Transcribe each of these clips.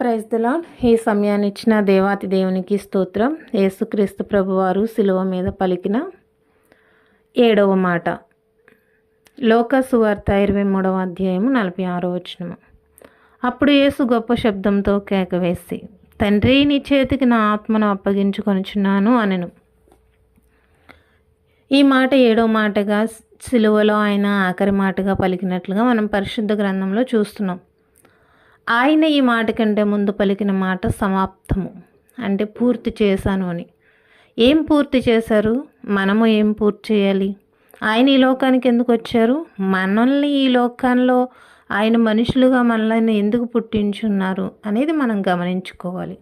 Praise the lord. ఈ సమయాన్ని ఇచ్చిన దేవాతి దేవునికి స్తోత్రం. యేసుక్రీస్తు ప్రభువారు శిలువ మీద పలికిన 7వ మాట. లోక సువార్త 23వ అధ్యాయము 46వ వచనము. అప్పుడు యేసు గొప్ప శబ్దంతో కేక వేసి, తండ్రి, నీ చేతికి నా ఆత్మను అప్పగించుకొనుచున్నాను అనెను. ఈ మాట 7వ మాటగా, శిలువలో ఆయన ఆఖరి మాటగా పలికినట్లుగా మనం పరిశుద్ధ గ్రంథంలో చూస్తున్నాం. ఆయన ఈ మాట కంటే ముందు పలికిన మాట సమాప్తము, అంటే పూర్తి చేశాను అని. ఏం పూర్తి చేశారు? మనము ఏం పూర్తి చేయాలి? ఆయన ఈ లోకానికి ఎందుకు వచ్చారు? మనల్ని ఈ లోకంలో ఆయన మనుషులుగా మనల్ని ఎందుకు పుట్టించున్నారు అనేది మనం గమనించుకోవాలి.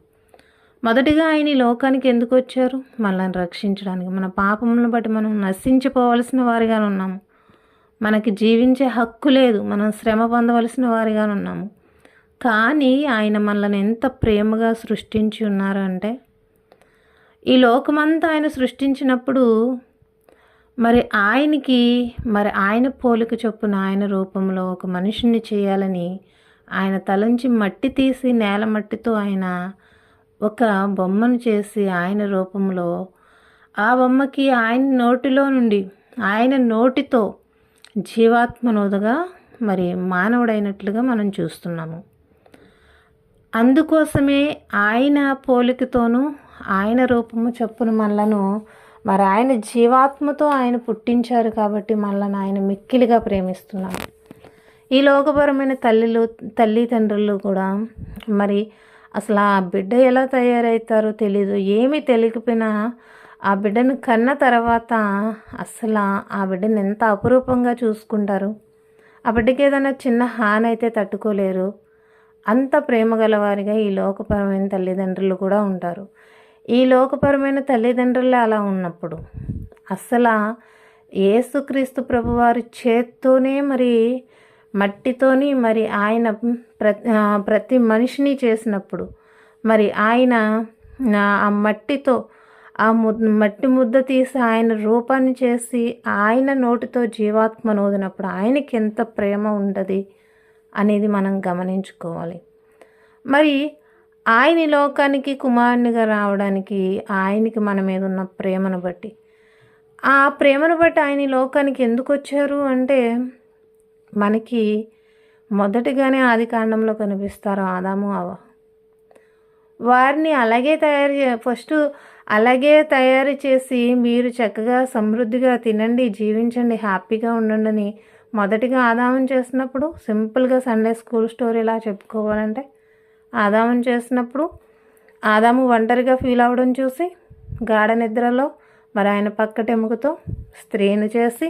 మొదటిగా ఆయన ఈ లోకానికి ఎందుకు వచ్చారు? మనల్ని రక్షించడానికి. మన పాపములను బట్టి మనం నశించిపోవలసిన వారిగా ఉన్నాము. మనకి జీవించే హక్కు లేదు. మనం శ్రమ పొందవలసిన వారిగా ఉన్నాము. కానీ ఆయన మనల్ని ఎంత ప్రేమగా సృష్టించి ఉన్నారు అంటే, ఈ లోకమంతా ఆయన సృష్టించినప్పుడు ఆయన పోలిక చొప్పున ఆయన రూపంలో ఒక మనిషిని చేయాలని ఆయన తలంచి మట్టి తీసి నేల మట్టితో ఆయన ఒక బొమ్మను చేసి ఆయన రూపంలో, ఆ బొమ్మకి ఆయన నోటిలో నుండి, ఆయన నోటితో జీవాత్మనోదగా మానవుడైనట్లుగా మనం చూస్తున్నాము. అందుకోసమే ఆయన పోలికతోనూ ఆయన రూపము చొప్పున మనలను ఆయన జీవాత్మతో ఆయన పుట్టించారు. కాబట్టి మనల్ని ఆయన మిక్కిలిగా ప్రేమిస్తున్నారు. ఈ లోకపరమైన తల్లిదండ్రులు కూడా అసలు ఆ బిడ్డ ఎలా తయారవుతారో తెలీదు. ఏమీ తెలియకపోయినా ఆ బిడ్డను కన్న తర్వాత అసలు ఆ బిడ్డను ఎంత అపురూపంగా చూసుకుంటారు. ఆ బిడ్డకి ఏదైనా చిన్న హాని అయితే తట్టుకోలేరు. అంత ప్రేమ గలవారిగా ఈ లోకపరమైన తల్లిదండ్రులు కూడా ఉంటారు. ఈ లోకపరమైన తల్లిదండ్రులు అలా ఉన్నప్పుడు అసలు యేసుక్రీస్తు ప్రభువారి చేత్తోనే మట్టితోని ఆయన ప్రతి మనిషిని చేసినప్పుడు ఆయన ఆ మట్టితో మట్టి ముద్ద తీసి ఆయన రూపాన్ని చేసి ఆయన నోటితో జీవాత్మ నూదినప్పుడు ఆయనకి ఎంత ప్రేమ ఉండదు అనేది మనం గమనించుకోవాలి. ఆయన లోకానికి కుమారునిగా రావడానికి ఆయనకి మన మీద ఉన్న ప్రేమను బట్టి, ఆ ప్రేమను బట్టి ఆయన లోకానికి ఎందుకు వచ్చారు అంటే, మనకి మొదటిగానే ఆది కాండంలో కనిపిస్తారు ఆదాము అవ్వ. వారిని అలాగే తయారు చేసి మీరు చక్కగా సమృద్ధిగా తినండి, జీవించండి, హ్యాపీగా ఉండండి అని మొదటిగా ఆదామును చేసినప్పుడు, సింపుల్గా సండే స్కూల్ స్టోరీలా చెప్పుకోవాలంటే, ఆదామును చేసినప్పుడు ఆదాము ఒంటరిగా ఫీల్ అవ్వడం చూసి గాఢ నిద్రలో ఆయన పక్కటెముకతో స్త్రీని చేసి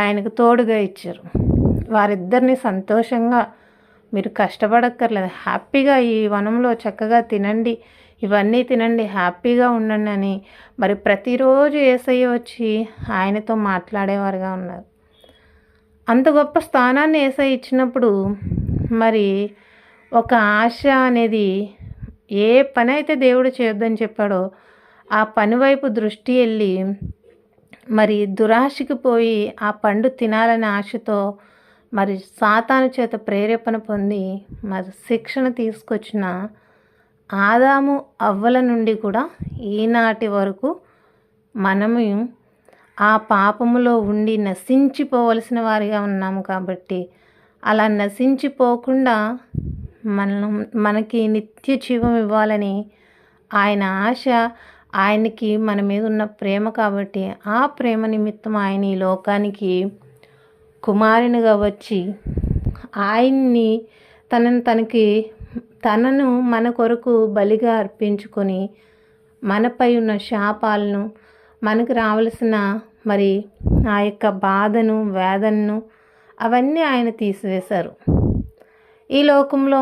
ఆయనకు తోడుగా ఇచ్చారు. వారిద్దరిని సంతోషంగా, మీరు కష్టపడక్కర్లేదు, హ్యాపీగా ఈ వనంలో చక్కగా తినండి, ఇవన్నీ తినండి, హ్యాపీగా ఉండండి అని ప్రతిరోజు యేసయ్య వచ్చి ఆయనతో మాట్లాడేవారుగా ఉన్నారు. అంత గొప్ప స్థానాన్ని యేసయ్య ఇచ్చినప్పుడు ఒక ఆశ అనేది, ఏ పని అయితే దేవుడు చేయొద్దని చెప్పాడో ఆ పని వైపు దృష్టి వెళ్ళి దురాశకి పోయి ఆ పండు తినాలనే ఆశతో సాతాను చేత ప్రేరేపణ పొంది శిక్షణ తీసుకొచ్చిన ఆదాము అవ్వల నుండి కూడా ఈనాటి వరకు మనము ఆ పాపములో ఉండి నశించిపోవలసిన వారిగా ఉన్నాము. కాబట్టి అలా నశించిపోకుండా మనకి నిత్య జీవం ఇవ్వాలని ఆయన ఆశ, ఆయనకి మన మీద ఉన్న ప్రేమ. కాబట్టి ఆ ప్రేమ నిమిత్తం ఆయన ఈ లోకానికి కుమారునిగా వచ్చి ఆయన్ని తనను మన కొరకు బలిగా అర్పించుకొని మనపై ఉన్న శాపాలను, మనకు రావలసిన ఆ యొక్క బాధను, వేదనను అవన్నీ ఆయన తీసివేశారు. ఈ లోకంలో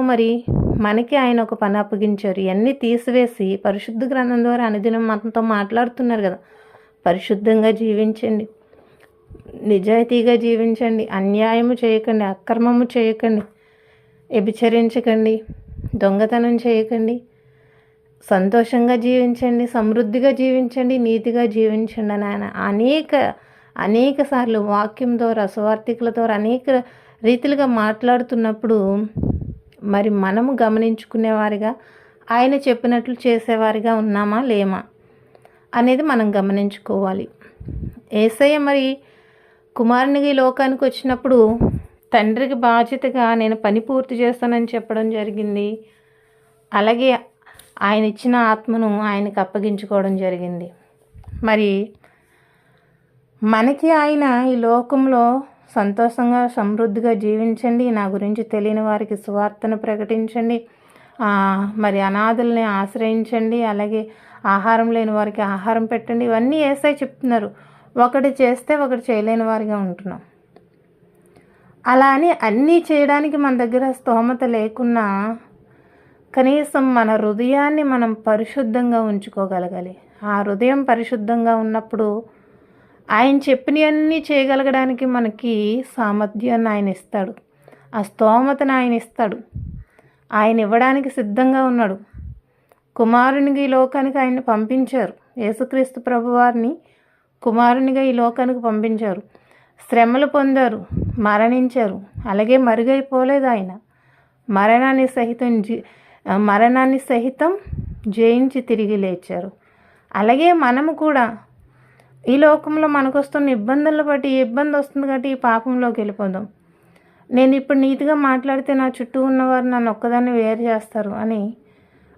మనకి ఆయన ఒక పని అప్పగించారు. ఇవన్నీ తీసివేసి పరిశుద్ధ గ్రంథం ద్వారా అనుదినం మనతో మాట్లాడుతున్నారు కదా, పరిశుద్ధంగా జీవించండి, నిజాయితీగా జీవించండి, అన్యాయము చేయకండి, అక్రమము చేయకండి, వ్యభిచరించకండి, దొంగతనం చేయకండి, సంతోషంగా జీవించండి, సమృద్ధిగా జీవించండి, నీతిగా జీవించండి అని ఆయన అనేక సార్లు వాక్యం ద్వారా, సువార్తికుల ద్వారా అనేక రీతిలుగా మాట్లాడుతున్నప్పుడు మరి మనము గమనించుకునేవారిగా, ఆయన చెప్పినట్లు చేసేవారిగా ఉన్నామా లేమా అనేది మనం గమనించుకోవాలి. యేసయ్య మరి కుమారునిగా ఈ లోకానికి వచ్చినప్పుడు తండ్రికి బాధ్యతగా నేను పని పూర్తి చేస్తానని చెప్పడం జరిగింది. అలాగే ఆయన ఇచ్చిన ఆత్మను ఆయనకు అప్పగించుకోవడం జరిగింది. మరి మనకి ఆయన ఈ లోకంలో సంతోషంగా సమృద్ధిగా జీవించండి, నా గురించి తెలియని వారికి సువార్తను ప్రకటించండి, మరి అనాథుల్ని ఆశ్రయించండి, అలాగే ఆహారం లేని వారికి ఆహారం పెట్టండి, ఇవన్నీ యేసయ్య చెప్తున్నారు. ఒకటి చేస్తే ఒకటి చేయలేని వారిగా ఉంటున్నాం. అలా అని అన్నీ చేయడానికి మన దగ్గర స్తోమత లేకున్నా కనీసం మన హృదయాన్ని మనం పరిశుద్ధంగా ఉంచుకోగలగాలి. ఆ హృదయం పరిశుద్ధంగా ఉన్నప్పుడు ఆయన చెప్పినవన్నీ చేయగలగడానికి మనకి సామర్థ్యాన్ని ఆయన ఇస్తాడు, ఆ స్తోమతను ఆయన ఇస్తాడు. ఆయన ఇవ్వడానికి సిద్ధంగా ఉన్నాడు. కుమారునిగా ఈ లోకానికి ఆయన్ని పంపించారు. యేసుక్రీస్తు ప్రభువారిని కుమారునిగా ఈ లోకానికి పంపించారు. శ్రమలు పొందారు, మరణించారు. అలాగే మరుగైపోలేదు ఆయన. మరణాన్ని సహితం జయించి తిరిగి లేచారు. అలాగే మనము కూడా ఈ లోకంలో మనకు వస్తున్న ఇబ్బందులను బట్టి ఏ ఇబ్బంది వస్తుంది కాబట్టి ఈ పాపంలోకి వెళ్ళిపోదాం. నేను ఇప్పుడు నీతిగా మాట్లాడితే నా చుట్టూ ఉన్నవారు నన్ను ఒక్కదాన్ని వేరు చేస్తారు అని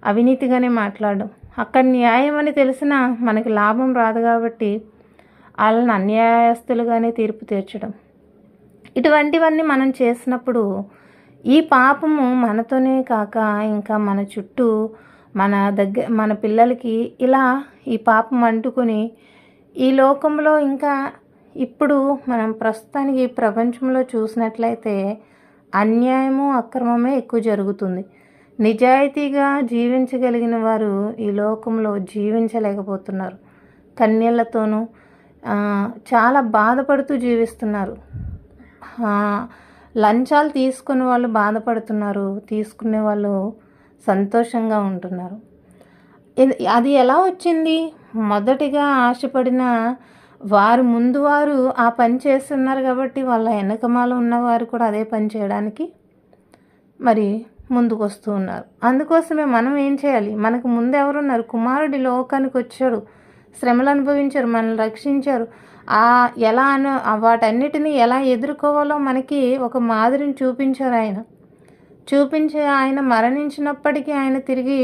అవినీతిగానే మాట్లాడడం, అక్కడ న్యాయం అని తెలిసినా మనకి లాభం రాదు కాబట్టి వాళ్ళని అన్యాయస్తులుగానే తీర్పు తీర్చడం, ఇటువంటివన్నీ మనం చేసినప్పుడు ఈ పాపము మనతోనే కాక ఇంకా మన చుట్టూ మన పిల్లలకి ఇలా ఈ పాపం అంటుకొని ఈ లోకంలో ఇంకా ఇప్పుడు మనం ప్రస్తుతానికి ఈ ప్రపంచంలో చూసినట్లయితే అన్యాయము అక్రమమే ఎక్కువ జరుగుతుంది. నిజాయితీగా జీవించగలిగిన వారు ఈ లోకంలో జీవించలేకపోతున్నారు. కన్యలతోనూ చాలా బాధపడుతూ జీవిస్తున్నారు. లంచాలు తీసుకునే వాళ్ళు బాధపడుతున్నారు, తీసుకునే వాళ్ళు సంతోషంగా ఉంటున్నారు. అది ఎలా వచ్చింది? మొదటిగా ఆశపడిన వారు ఆ పని చేస్తున్నారు కాబట్టి వాళ్ళ వెనకమాల ఉన్నవారు కూడా అదే పని చేయడానికి మరి ముందుకు వస్తూ ఉన్నారు. అందుకోసమే మనం ఏం చేయాలి? మనకు ముందు ఎవరున్నారు? కుమారుడి లోకానికి వచ్చాడు, శ్రమలు అనుభవించారు, మనల్ని రక్షించారు. వాటన్నిటిని ఎలా ఎదుర్కోవాలో మనకి ఒక మాదిరిని చూపించారు. ఆయన మరణించినప్పటికీ ఆయన తిరిగి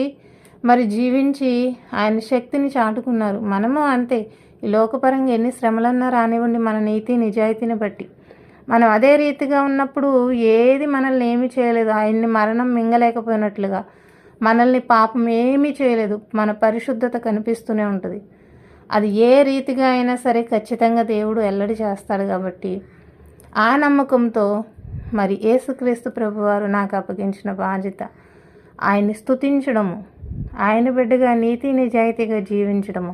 మరి జీవించి ఆయన శక్తిని చాటుకున్నారు. మనము అంతే. ఈ లోకపరంగా ఎన్ని శ్రమలన్నా రానివ్వండి, మన నీతి నిజాయితీని బట్టి మనం అదే రీతిగా ఉన్నప్పుడు ఏది మనల్ని ఏమీ చేయలేదు. ఆయన్ని మరణం మింగలేకపోయినట్లుగా మనల్ని పాపం ఏమీ చేయలేదు. మన పరిశుద్ధత కనిపిస్తూనే ఉంటుంది. అది ఏ రీతిగా అయినా సరే ఖచ్చితంగా దేవుడు ఎల్లడి చేస్తాడు. కాబట్టి ఆ నమ్మకంతో మరి యేసుక్రీస్తు ప్రభువారు నాకు అప్పగించిన బాధ్యత ఆయన్ని స్తుతించడము, ఆయన బిడ్డగా నీతి నిజాయితీగా జీవించడము,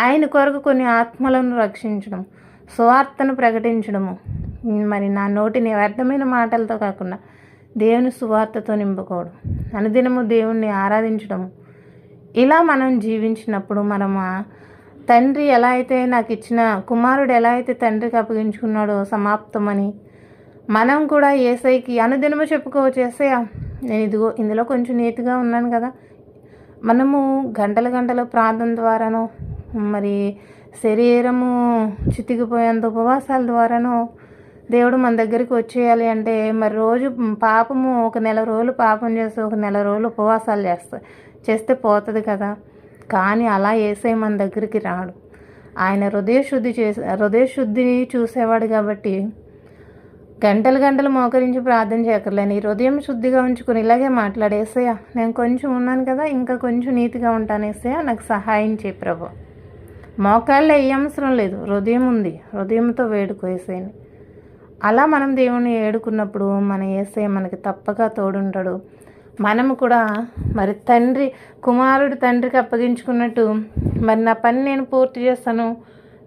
ఆయన కొరకు కొన్ని ఆత్మలను రక్షించడం, సువార్తను ప్రకటించడము, మరి నా నోటిని వ్యర్థమైన మాటలతో కాకుండా దేవుని సువార్తతో నింపుకోవడం, అనుదినము దేవుణ్ణి ఆరాధించడము, ఇలా మనం జీవించినప్పుడు మనం తండ్రి ఎలా అయితే నాకు ఇచ్చిన కుమారుడు ఎలా అయితే తండ్రికి అప్పగించుకున్నాడో సమాప్తమని మనం కూడా యేసయ్యకి అనుదినము చెప్పుకోవచ్చు. యేసయ్య నేను ఇందులో కొంచెం నీతిగా ఉన్నాను కదా. మనము గంటల ప్రార్థన ద్వారానో మరి శరీరము చితికిపోయేంత ఉపవాసాల ద్వారానో దేవుడు మన దగ్గరికి వచ్చేయాలి అంటే మరి రోజు పాపము ఒక నెల రోజులు పాపం చేస్తే ఒక నెల రోజులు ఉపవాసాలు చేస్తే కదా. కానీ అలా యేసయ్య మన దగ్గరికి రాడు. ఆయన హృదయశుద్ధిని చూసేవాడు కాబట్టి గంటలు మోకరించి ప్రార్థన చేయక్కర్లేని ఈ హృదయం శుద్ధిగా ఉంచుకొని ఇలాగే మాట్లాడు, యేసయ్య నేను కొంచెం ఉన్నాను కదా, ఇంకా కొంచెం నీతిగా ఉంటాను యేసయ్య, నాకు సహాయం చేయి ప్రభు. మోకాళ్ళు ఏ అవసరం లేదు, హృదయం ఉంది, హృదయంతో వేడుకో యేసయ్యని. అలా మనం దేవుణ్ణి ఏడుకున్నప్పుడు మన యేసయ్య మనకి తప్పగా తోడుంటాడు. మనము కూడా మరి కుమారుడు తండ్రికి అప్పగించుకున్నట్టు మరి నా పని నేను పూర్తి చేస్తాను,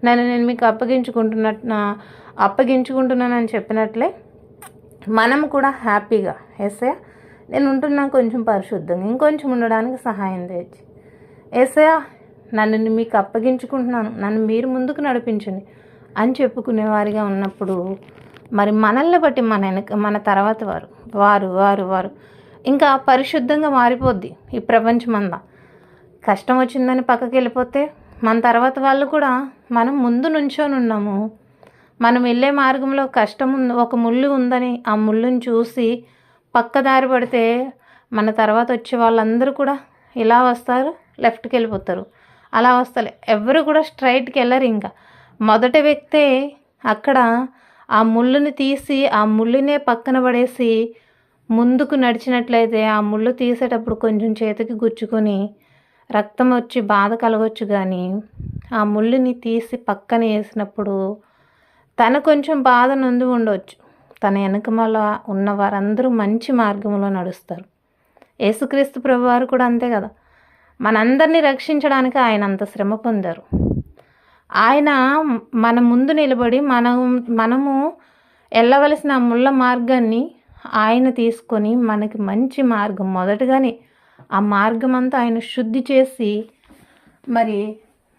నేను మీకు అప్పగించుకుంటున్నానని చెప్పినట్లే మనం కూడా హ్యాపీగా యేసయ్య నేను ఉంటున్నాను కొంచెం పరిశుద్ధంగా, ఇంకొంచెం ఉండడానికి సహాయం చేయొచ్చు, యేసయ్య నన్ను మీకు అప్పగించుకుంటున్నాను, నన్ను మీరు ముందుకు నడిపించండి అని చెప్పుకునేవారిగా ఉన్నప్పుడు మరి మనల్ని బట్టి మన తర్వాత వారు ఇంకా పరిశుద్ధంగా మారిపోద్ది ఈ ప్రపంచమంతా. కష్టం వచ్చిందని పక్కకి వెళ్ళిపోతే మన తర్వాత వాళ్ళు కూడా మనం ముందు నుంచొని ఉన్నాము, మనం వెళ్ళే మార్గంలో కష్టం ఒక ముళ్ళు ఉందని ఆ ముళ్ళుని చూసి పక్కదారి పడితే మన తర్వాత వచ్చే వాళ్ళందరూ కూడా ఇలా వస్తారు, లెఫ్ట్కి వెళ్ళిపోతారు. అలా వస్తారు, ఎవరు కూడా స్ట్రైట్కి వెళ్ళరు. ఇంకా మొదటి వ్యక్తే అక్కడ ఆ ముళ్ళుని తీసి ఆ ముళ్ళునే పక్కన పడేసి ముందుకు నడిచినట్లయితే ఆ ముళ్ళు తీసేటప్పుడు కొంచెం చేతికి గుచ్చుకొని రక్తం వచ్చి బాధ కలగొచ్చు, కానీ ఆ ముళ్ళుని తీసి పక్కన వేసినప్పుడు తను కొంచెం బాధ నొంది ఉండవచ్చు. తన వెనకమాల ఉన్న వారందరూ మంచి మార్గంలో నడుస్తారు. యేసుక్రీస్తు ప్రభువారు కూడా అంతే కదా, మనందరినీ రక్షించడానికి ఆయన అంత శ్రమ పొందారు. ఆయన మన ముందు నిలబడి మనము వెళ్ళవలసిన ముళ్ళ మార్గాన్ని ఆయన తీసుకొని మనకి మంచి మార్గం, మొదటగానే ఆ మార్గం అంతా ఆయన శుద్ధి చేసి మరి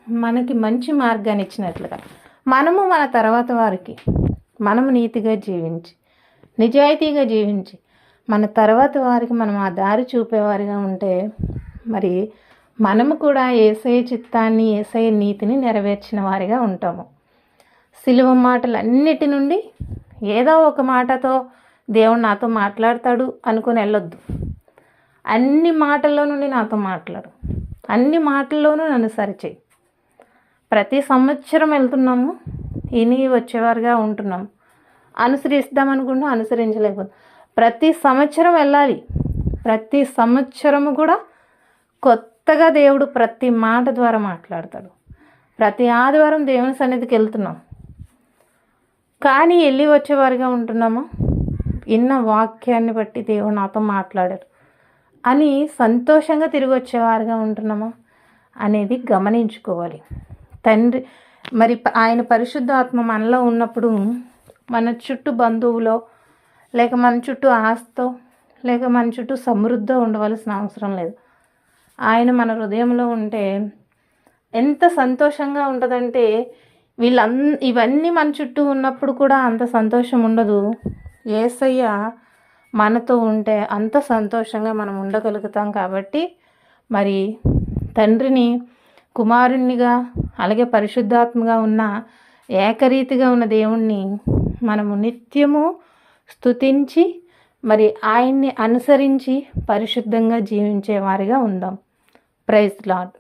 మనకి మంచి మార్గాన్ని ఇచ్చినట్లుగా మనము మన తర్వాత వారికి మనము నీతిగా జీవించి నిజాయితీగా జీవించి మన తర్వాత వారికి మనం ఆ దారి చూపేవారిగా ఉంటే మరి మనము కూడా యేసయ్య చిత్తాన్ని యేసయ్య నీతిని నెరవేర్చిన వారిగా ఉంటాము. సిలువ మాటలన్నిటి నుండి ఏదో ఒక మాటతో దేవుడు నాతో మాట్లాడతాడు అనుకుని వెళ్ళొద్దు. అన్ని మాటల్లో నుండి నాతో మాట్లాడు, అన్ని మాటల్లోనూ నన్ను సరిచేయి. ప్రతి సంవత్సరం వెళ్తున్నాము, ఇని వచ్చేవారుగా ఉంటున్నాము, అనుసరిస్తామనుకుంటూ అనుసరించలేకపోతే ప్రతి సంవత్సరం వెళ్ళాలి. ప్రతి సంవత్సరము కూడా కొత్తగా దేవుడు ప్రతి మాట ద్వారా మాట్లాడతాడు. ప్రతి ఆదివారం దేవుని సన్నిధికి వెళ్తున్నాం, కానీ వెళ్ళి వచ్చేవారుగా ఉంటున్నామా? విన్న వాక్యాన్ని బట్టి దేవుడు నాతో మాట్లాడారు అని సంతోషంగా తిరిగి వచ్చేవారుగా ఉంటున్నామా అనేది గమనించుకోవాలి. తండ్రి మరి ఆయన పరిశుద్ధాత్మ మనలో ఉన్నప్పుడు మన చుట్టూ బంధువులో లేక మన చుట్టూ ఆస్తో లేక మన చుట్టూ సమృద్ధి ఉండవలసిన అవసరం లేదు. ఆయన మన హృదయంలో ఉంటే ఎంత సంతోషంగా ఉంటుందంటే ఇవన్నీ మన చుట్టూ ఉన్నప్పుడు కూడా అంత సంతోషం ఉండదు. యేసయ్య మనతో ఉంటే అంత సంతోషంగా మనం ఉండగలుగుతాం. కాబట్టి మరి తండ్రిని కుమారునిగా అలాగే పరిశుద్ధాత్మగా ఉన్న ఏకరీతిగా ఉన్న దేవుణ్ణి మనము నిత్యము స్తుతించి మరి ఆయన్ని అనుసరించి పరిశుద్ధంగా జీవించే వారిగా ఉందాం. Praise lord.